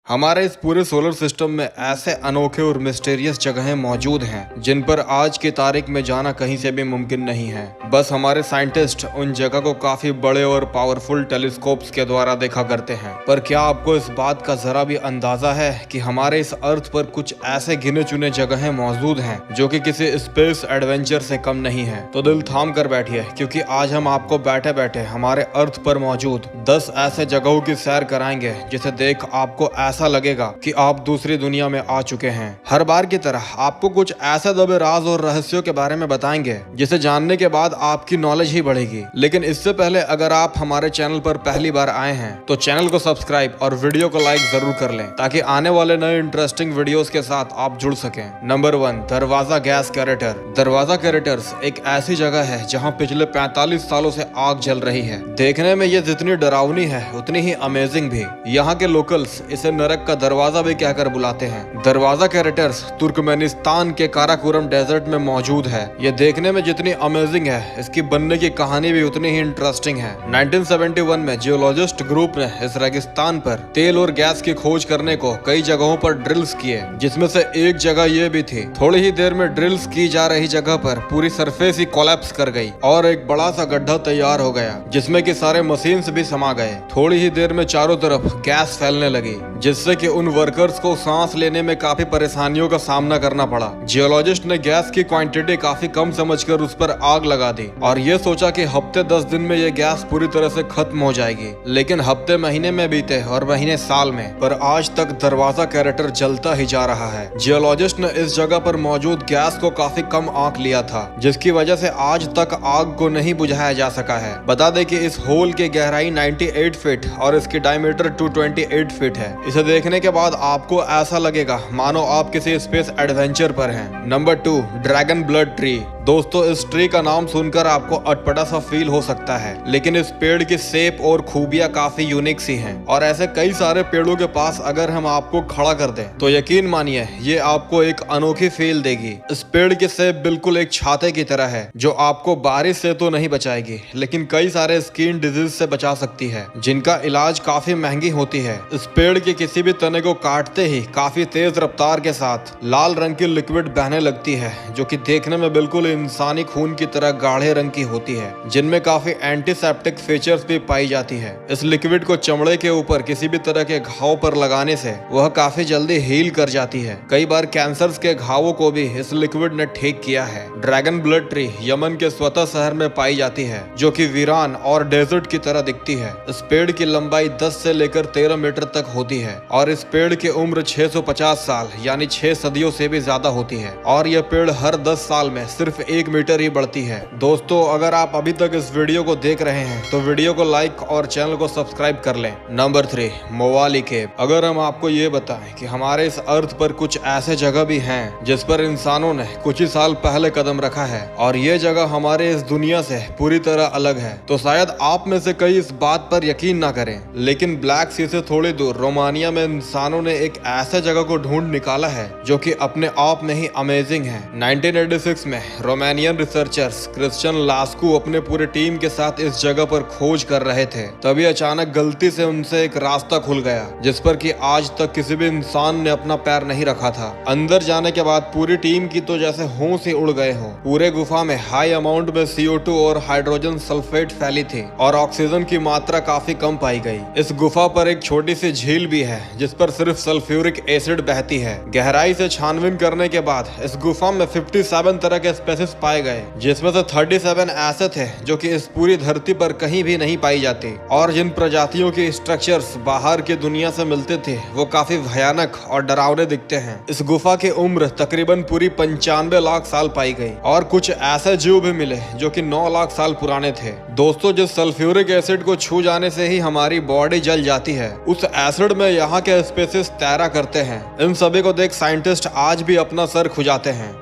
हमारे इस पूरे सोलर सिस्टम में ऐसे अनोखे और मिस्टीरियस जगहें मौजूद हैं जिन पर आज की तारीख में जाना कहीं से भी मुमकिन नहीं है। बस हमारे साइंटिस्ट उन जगह को काफी बड़े और पावरफुल टेलीस्कोप्स के द्वारा देखा करते हैं। पर क्या आपको इस बात का जरा भी अंदाजा है कि हमारे इस अर्थ पर कुछ ऐसे गिने चुने जगहें मौजूद हैं जो कि किसी स्पेस एडवेंचर से कम नहीं है? तो दिल थाम कर बैठिए, क्योंकि आज हम आपको बैठे बैठे हमारे अर्थ पर मौजूद 10 ऐसे जगहों की सैर कराएंगे जिसे देख आपको ऐसा लगेगा कि आप दूसरी दुनिया में आ चुके हैं। हर बार की तरह आपको कुछ ऐसे दबे राज और रहस्यों के बारे में बताएंगे जिसे जानने के बाद आपकी नॉलेज ही बढ़ेगी। लेकिन इससे पहले अगर आप हमारे चैनल पर पहली बार आए हैं तो चैनल को सब्सक्राइब और वीडियो को लाइक जरूर कर लें ताकि आने वाले नए इंटरेस्टिंग वीडियोस के साथ आप जुड़ सकें। नंबर 1, दरवाजा गैस कैरेटर। दरवाजा कैरेटर्स एक ऐसी जगह है जहां पिछले 45 सालों से आग जल रही है। देखने में ये जितनी डरावनी है उतनी ही अमेजिंग भी। यहाँ के लोकल्स इसे नरक का दरवाजा भी कहकर बुलाते हैं। दरवाजा कैरेटर्स तुर्कमेनिस्तान के काराकोरम डेजर्ट में मौजूद है। ये देखने में जितनी अमेजिंग है इसकी बनने की कहानी भी उतनी ही इंटरेस्टिंग है। 1971 में जियोलॉजिस्ट ग्रुप ने इस रेगिस्तान पर तेल और गैस की खोज करने को कई जगहों पर ड्रिल्स किए, जिसमें से एक जगह ये भी थी। थोड़ी ही देर में ड्रिल्स की जा रही जगह पर पूरी सरफेस ही कोलैप्स कर गई और एक बड़ा सा गड्ढा तैयार हो गया जिसमें कि सारे मशीन्स भी समा गए। थोड़ी ही देर में चारों तरफ गैस फैलने लगी जिससे कि उन वर्कर्स को सांस लेने में काफी परेशानियों का सामना करना पड़ा। जियोलॉजिस्ट ने गैस की क्वांटिटी काफी कम समझकर उस पर आग लगा दी और ये सोचा कि हफ्ते 10 दिन में ये गैस पूरी तरह से खत्म हो जाएगी। लेकिन हफ्ते महीने में बीते और महीने साल में, पर आज तक दरवाजा कैरेटर जलता ही जा रहा है। जियोलॉजिस्ट ने इस जगह पर मौजूद गैस को काफी कम आंक लिया था, जिसकी वजह से आज तक आग को नहीं बुझाया जा सका है। बता दें कि इस होल की गहराई 98 फीट और इसकी डायमीटर 228 फीट है। इसे देखने के बाद आपको ऐसा लगेगा मानो आप किसी स्पेस एडवेंचर पर हैं। Number 2, dragon blood tree. दोस्तों, इस ट्री का नाम सुनकर आपको अटपटा सा फील हो सकता है, लेकिन इस पेड़ की शेप और खूबियां काफी यूनिक सी हैं और ऐसे कई सारे पेड़ों के पास अगर हम आपको खड़ा कर दें तो यकीन मानिए ये आपको एक अनोखी फील देगी। इस पेड़ की शेप बिल्कुल एक छाते की तरह है जो आपको बारिश से तो नहीं बचाएगी लेकिन कई सारे स्किन डिजीज से बचा सकती है, जिनका इलाज काफी महंगी होती है। इस पेड़ के किसी भी तने को काटते ही काफी तेज रफ्तार के साथ लाल रंग की लिक्विड बहने लगती है जो कि देखने में बिल्कुल इंसानी खून की तरह गाढ़े रंग की होती है, जिनमें काफी एंटीसेप्टिक फीचर्स भी पाई जाती है। इस लिक्विड को चमड़े के ऊपर किसी भी तरह के घाव पर लगाने से वह काफी जल्दी हील कर जाती है। कई बार कैंसर के घावों को भी इस लिक्विड ने ठीक किया है। ड्रैगन ब्लड ट्री यमन के स्वतः शहर में पाई जाती है जो कि वीरान और डेजर्ट की तरह दिखती है। इस पेड़ की लंबाई 10 से लेकर 13 मीटर तक होती है और इस पेड़ की उम्र 650 साल यानी 6 सदियों से भी ज्यादा होती है और यह पेड़ हर 10 साल में सिर्फ 1 मीटर ही बढ़ती है। दोस्तों, अगर आप अभी तक इस वीडियो को देख रहे हैं तो वीडियो को लाइक और चैनल को सब्सक्राइब कर लें। नंबर 3, मोवाली केव। अगर हम आपको ये बताएं कि हमारे इस अर्थ पर कुछ ऐसे जगह भी हैं जिस पर इंसानों ने कुछ ही साल पहले कदम रखा है और ये जगह हमारे इस दुनिया से पूरी तरह अलग है, तो शायद आप में से कई इस बात पर यकीन ना करें, लेकिन ब्लैक सी से थोड़ी दूर रोमानिया में इंसानों ने एक ऐसे जगह को ढूंढ निकाला है जो कि अपने आप में ही अमेजिंग है। 1986 में रोमानियन रिसर्चर्स क्रिश्चियन लास्कू अपने पूरे टीम के साथ इस जगह पर खोज कर रहे थे, तभी अचानक गलती से उनसे एक रास्ता खुल गया जिस पर कि आज तक किसी भी इंसान ने अपना पैर नहीं रखा था। अंदर जाने के बाद पूरी टीम की तो जैसे होश ही उड़ गए हो। पूरे गुफा में हाई अमाउंट में CO2 और हाइड्रोजन सल्फेट फैली थी और ऑक्सीजन की मात्रा काफी कम पाई गई। इस गुफा पर एक छोटी सी झील भी है जिस पर सिर्फ सल्फ्यूरिक एसिड बहती है। गहराई से छानबीन करने के बाद इस गुफा में 57 तरह के स्पेसिस पाए गए, जिसमें से 37 ऐसे थे जो कि इस पूरी धरती पर कहीं भी नहीं पाई जाती और जिन प्रजातियों के स्ट्रक्चर्स बाहर की दुनिया से मिलते थे वो काफी भयानक और डरावने दिखते हैं। इस गुफा की उम्र तकरीबन पूरी 95 लाख साल पाई गई और कुछ ऐसे जीव भी मिले जो कि 9 लाख साल पुराने थे। दोस्तों, जिस सल्फ्यूरिक एसिड को छू जाने से ही हमारी बॉडी जल जाती है, उस एसिड में यहाँ के स्पेसिस तैरा करते हैं। इन सभी को देख साइंटिस्ट आज भी अपना सर खुजाते हैं।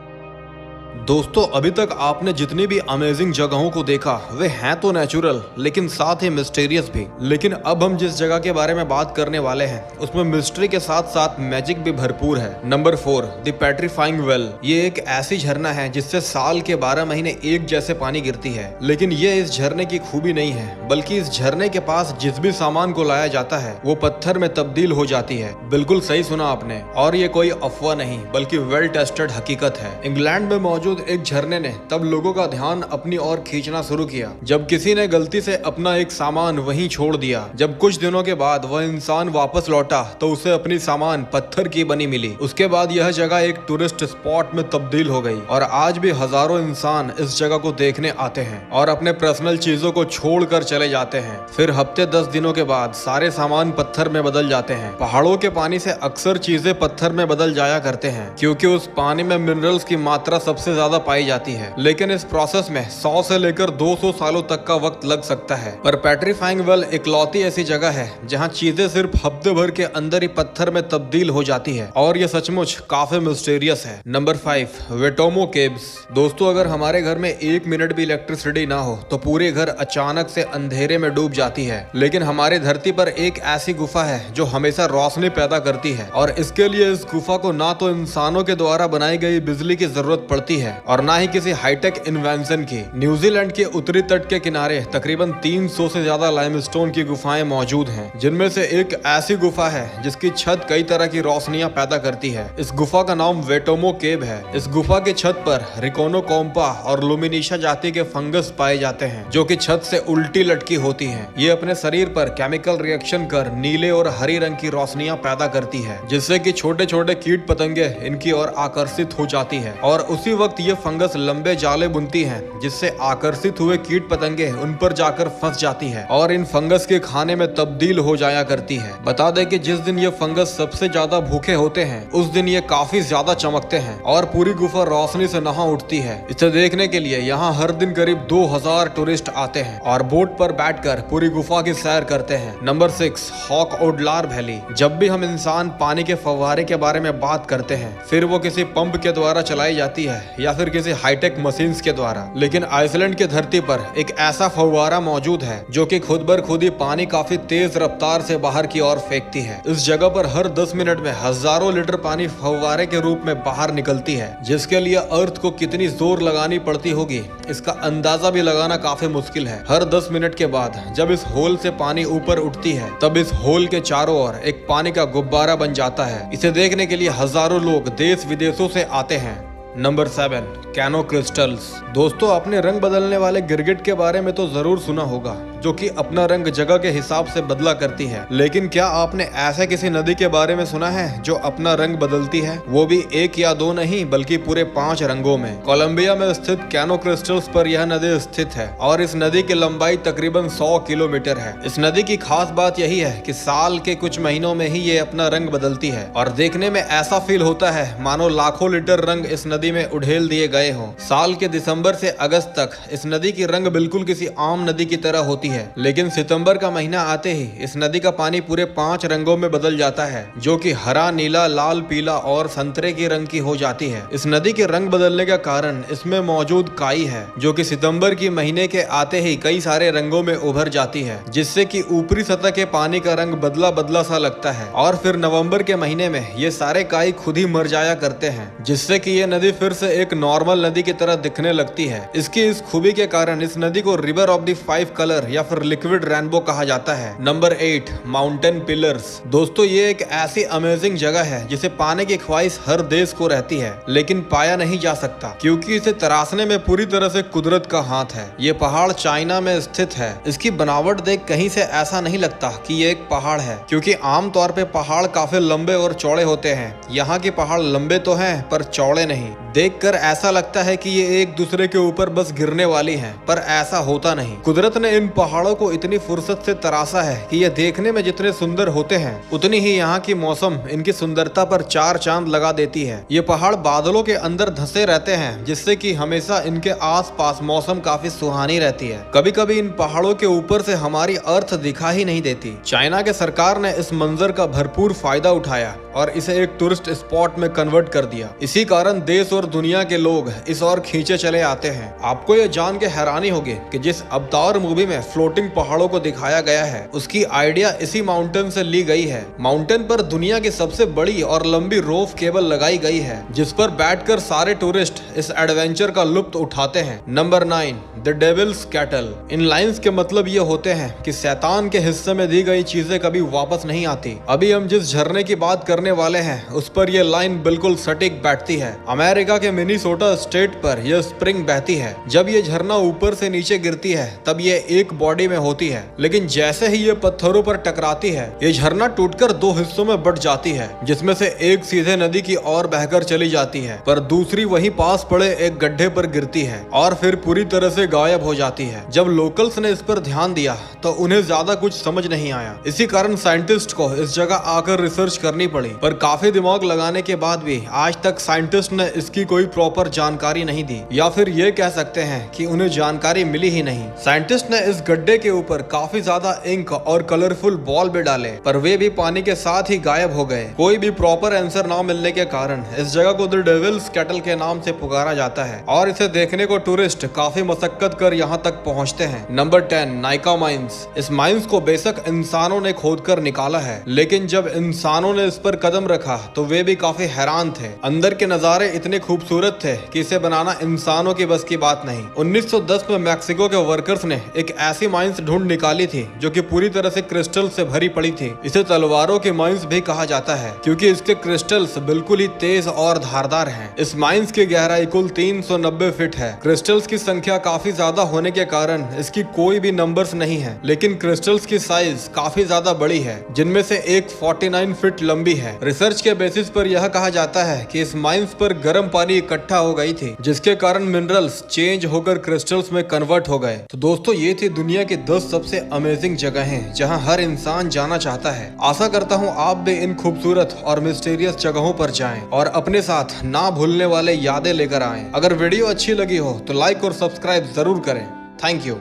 दोस्तों अभी तक आपने जितनी भी अमेजिंग जगहों को देखा वे हैं तो नेचुरल लेकिन साथ ही मिस्टीरियस भी। लेकिन अब हम जिस जगह के बारे में बात करने वाले हैं उसमें मिस्ट्री के साथ साथ मैजिक भी भरपूर है। Number 4 the petrifying well. ये एक ऐसी झरना है जिससे साल के 12 महीने एक जैसे पानी गिरती है। लेकिन ये इस झरने की खूबी नहीं है बल्कि इस झरने के पास जिस भी सामान को लाया जाता है वो पत्थर में तब्दील हो जाती है। बिल्कुल सही सुना आपने, और ये कोई अफवाह नहीं बल्कि वेल टेस्टेड हकीकत है। इंग्लैंड में मौजूद एक झरने ने तब लोगों का ध्यान अपनी ओर खींचना शुरू किया जब किसी ने गलती से अपना एक सामान वहीं छोड़ दिया। जब कुछ दिनों के बाद वह इंसान वापस लौटा तो उसे अपनी सामान पत्थर की बनी मिली। उसके बाद यह जगह एक टूरिस्ट स्पॉट में तब्दील हो गई और आज भी हजारों इंसान इस जगह को देखने आते हैं और अपने पर्सनल चीजों को छोड़कर चले जाते हैं। फिर हफ्ते 10 दिनों के बाद सारे सामान पत्थर में बदल जाते हैं। पहाड़ों के पानी से अक्सर चीजें पत्थर में बदल जाया करते हैं क्योंकि उस पानी में मिनरल्स की मात्रा सबसे ज्यादा पाई जाती है। लेकिन इस प्रोसेस में 100 से लेकर 200 सालों तक का वक्त लग सकता है। पर पेट्रीफाइंग वेल इकलौती ऐसी जगह है जहां चीजें सिर्फ हफ्ते भर के अंदर ही पत्थर में तब्दील हो जाती है और ये सचमुच काफी मिस्टीरियस है। Number 5 वेटोमो caves. दोस्तों अगर हमारे घर में 1 मिनट भी इलेक्ट्रिसिटी ना हो तो पूरे घर अचानक से अंधेरे में डूब जाती है। लेकिन हमारी धरती पर एक ऐसी गुफा है जो हमेशा रोशनी पैदा करती है और इसके लिए इस गुफा को ना तो इंसानों के द्वारा बनाई गई बिजली की जरूरत पड़ती है और ना ही किसी हाईटेक इन्वेंशन की। न्यूजीलैंड के उत्तरी तट के किनारे तकरीबन 300 से ज्यादा लाइमस्टोन की गुफाएं मौजूद हैं, जिनमें से एक ऐसी गुफा है जिसकी छत कई तरह की रोशनियां पैदा करती है। इस गुफा का नाम वेटोमो केव है। इस गुफा की छत पर रिकोनोकोम्पा और लुमिनीशा जाति के फंगस पाए जाते हैं जो कि छत से उल्टी लटकी होती हैं। ये अपने शरीर पर केमिकल रिएक्शन कर नीले और हरी रंग की रोशनियां पैदा करती है जिससे कि छोटे छोटे कीट पतंगे इनकी ओर आकर्षित हो जाती है और उसी वक्त ये फंगस लंबे जाले बुनती हैं जिससे आकर्षित हुए कीट पतंगे उन पर जाकर फंस जाती है और इन फंगस के खाने में तब्दील हो जाया करती है। बता दें कि जिस दिन ये फंगस सबसे ज्यादा भूखे होते हैं उस दिन ये काफी ज्यादा चमकते हैं और पूरी गुफा रोशनी से नहा उठती है। इसे देखने के लिए यहाँ हर दिन करीब 2000 टूरिस्ट आते हैं और बोट पर बैठकर पूरी गुफा की सैर करते हैं। नंबर 6 हॉक ओडलार वैली। जब भी हम इंसान पानी के फव्वारे के बारे में बात करते हैं फिर वो किसी पंप के द्वारा चलाई जाती है या फिर किसी हाईटेक मशीन्स के द्वारा, लेकिन आइसलैंड की धरती पर एक ऐसा फव्वारा मौजूद है जो कि खुद बर खुद ही पानी काफी तेज रफ्तार से बाहर की ओर फेंकती है। इस जगह पर हर 10 मिनट में हजारों लीटर पानी फव्वारे के रूप में बाहर निकलती है जिसके लिए अर्थ को कितनी जोर लगानी पड़ती होगी इसका अंदाजा भी लगाना काफी मुश्किल है। हर 10 मिनट के बाद जब इस होल से पानी ऊपर उठती है तब इस होल के चारों ओर एक पानी का गुब्बारा बन जाता है। इसे देखने के लिए हजारों लोग देश विदेशों से आते हैं। Number 7 canoe crystals. दोस्तों आपने रंग बदलने वाले गिरगिट के बारे में तो जरूर सुना होगा जो कि अपना रंग जगह के हिसाब से बदला करती है, लेकिन क्या आपने ऐसे किसी नदी के बारे में सुना है जो अपना रंग बदलती है, वो भी 1 या 2 नहीं बल्कि पूरे 5 रंगों में। कोलंबिया में स्थित कैनो क्रिस्टल्स पर यह नदी स्थित है और इस नदी की लंबाई तकरीबन 100 किलोमीटर है। इस नदी की खास बात यही है कि साल के कुछ महीनों में ही ये अपना रंग बदलती है और देखने में ऐसा फील होता है मानो लाखों लीटर रंग इस नदी में उड़ेल दिए गए हों। साल के दिसंबर से अगस्त तक इस नदी की रंग बिल्कुल किसी आम नदी की तरह होती है, लेकिन सितंबर का महीना आते ही इस नदी का पानी पूरे 5 रंगों में बदल जाता है जो कि हरा, नीला, लाल, पीला और संतरे की रंग की हो जाती है। इस नदी के रंग बदलने का कारण इसमें मौजूद काई है जो कि सितंबर की महीने के आते ही कई सारे रंगों में उभर जाती है जिससे कि ऊपरी सतह के पानी का रंग बदला बदला सा लगता है और फिर नवंबर के महीने में ये सारे काई खुद ही मर जाया करते हैं जिससे कि ये नदी फिर से एक नॉर्मल नदी की तरह दिखने लगती है। इसकी इस खूबी के कारण इस नदी को रिवर ऑफ द 5 कलर या फिर लिक्विड रेनबो कहा जाता है। Number 8 mountain pillars. दोस्तों ये एक ऐसी अमेजिंग जगह है जिसे पाने की ख्वाहिश हर देश को रहती है लेकिन पाया नहीं जा सकता क्योंकि इसे तराशने में पूरी तरह से कुदरत का हाथ है। ये पहाड़ चाइना में स्थित है। इसकी बनावट देख कहीं से ऐसा नहीं लगता कि ये एक पहाड़ है क्योंकि आमतौर पे पहाड़ काफी लंबे और चौड़े होते हैं। यहाँ के पहाड़ लंबे तो हैं पर चौड़े नहीं। देखकर ऐसा लगता है कि ये एक दूसरे के ऊपर बस गिरने वाली हैं, पर ऐसा होता नहीं। कुदरत ने इन पहाड़ों को इतनी फुर्सत से तराशा है कि ये देखने में जितने सुंदर होते हैं उतनी ही यहाँ की मौसम इनकी सुंदरता पर 4 चांद लगा देती है। ये पहाड़ बादलों के अंदर धंसे रहते हैं जिससे कि हमेशा इनके आसपास मौसम काफी सुहानी रहती है। कभी कभी इन पहाड़ों के ऊपर से हमारी अर्थ दिखा ही नहीं देती। चाइना के सरकार ने इस मंजर का भरपूर फायदा उठाया और इसे एक टूरिस्ट स्पॉट में कन्वर्ट कर दिया। इसी कारण देश और और दुनिया के लोग इस ओर खींचे चले आते हैं। आपको ये जान के हैरानी होगी कि जिस अवतार मूवी में फ्लोटिंग पहाड़ों को दिखाया गया है उसकी आइडिया इसी माउंटेन से ली गई है। माउंटेन पर दुनिया की सबसे बड़ी और लंबी रोप केबल लगाई गई है जिस पर बैठकर सारे टूरिस्ट इस एडवेंचर का लुत्फ उठाते हैं। Number 9, the devil's cattle. इन लाइंस के मतलब ये होते हैं कि शैतान के हिस्से में दी गई चीजें कभी वापस नहीं आती। अभी हम जिस झरने की बात करने वाले हैं उस पर यह लाइन बिल्कुल सटीक बैठती है। अमेरिका के मिनीसोटा स्टेट पर यह स्प्रिंग बहती है। जब ये झरना ऊपर से नीचे गिरती है तब ये एक बॉडी में होती है, लेकिन जैसे ही ये पत्थरों पर टकराती है ये झरना टूटकर 2 हिस्सों में बट जाती है, जिसमें से एक सीधे नदी की ओर बहकर चली जाती है पर दूसरी वहीं पास पड़े एक गड्ढे पर गिरती है और फिर पूरी तरह से गायब हो जाती है। जब लोकल्स ने इस पर ध्यान दिया तो उन्हें ज्यादा कुछ समझ नहीं आया। इसी कारण साइंटिस्ट को इस जगह आकर रिसर्च करनी पड़ी, पर काफी दिमाग लगाने के बाद भी आज तक साइंटिस्ट ने इसकी कोई प्रॉपर जानकारी नहीं दी, या फिर ये कह सकते हैं कि उन्हें जानकारी मिली ही नहीं। साइंटिस्ट ने इस गड्ढे के ऊपर काफी ज्यादा इंक और कलरफुल बॉल भी डाले पर वे भी पानी के साथ ही गायब हो गए। कोई भी प्रॉपर आंसर ना मिलने के कारण इस जगह को द डेविल्स कैटल के नाम से पुकारा जाता है और इसे देखने को टूरिस्ट काफी मशक्कत कर यहाँ तक पहुँचते हैं। Number 10, Nykaa mines. इस माइंस को बेशक इंसानों ने खोदकर निकाला है, लेकिन जब इंसानों ने इस पर कदम रखा तो वे भी काफी हैरान थे। अंदर के नजारे इतने खूबसूरत थे कि इसे बनाना इंसानों की बस की बात नहीं। 1910 में मैक्सिको के वर्कर्स ने एक ऐसी माइंस ढूंढ निकाली थी जो कि पूरी तरह से क्रिस्टल से भरी पड़ी थी। इसे तलवारों की माइंस भी कहा जाता है क्योंकि इसके क्रिस्टल्स बिल्कुल ही तेज और धारदार हैं। इस माइंस की गहराई कुल 390 फीट है। क्रिस्टल्स की संख्या काफी ज्यादा होने के कारण इसकी कोई भी नंबर्स नहीं है, लेकिन क्रिस्टल्स की साइज काफी ज्यादा बड़ी है, जिनमें से एक 49 फीट लंबी है। रिसर्च के बेसिस पर यह कहा जाता है कि इस माइंस पर गर्म पानी इकट्ठा हो गई थी जिसके कारण मिनरल्स चेंज होकर क्रिस्टल्स में कन्वर्ट हो गए। तो दोस्तों ये थी दुनिया की 10 सबसे अमेजिंग जगहें जहां हर इंसान जाना चाहता है। आशा करता हूं आप भी इन खूबसूरत और मिस्टीरियस जगहों पर जाएं और अपने साथ ना भूलने वाले यादें लेकर आएं। अगर वीडियो अच्छी लगी हो तो लाइक और सब्सक्राइब जरूर करें। Thank you.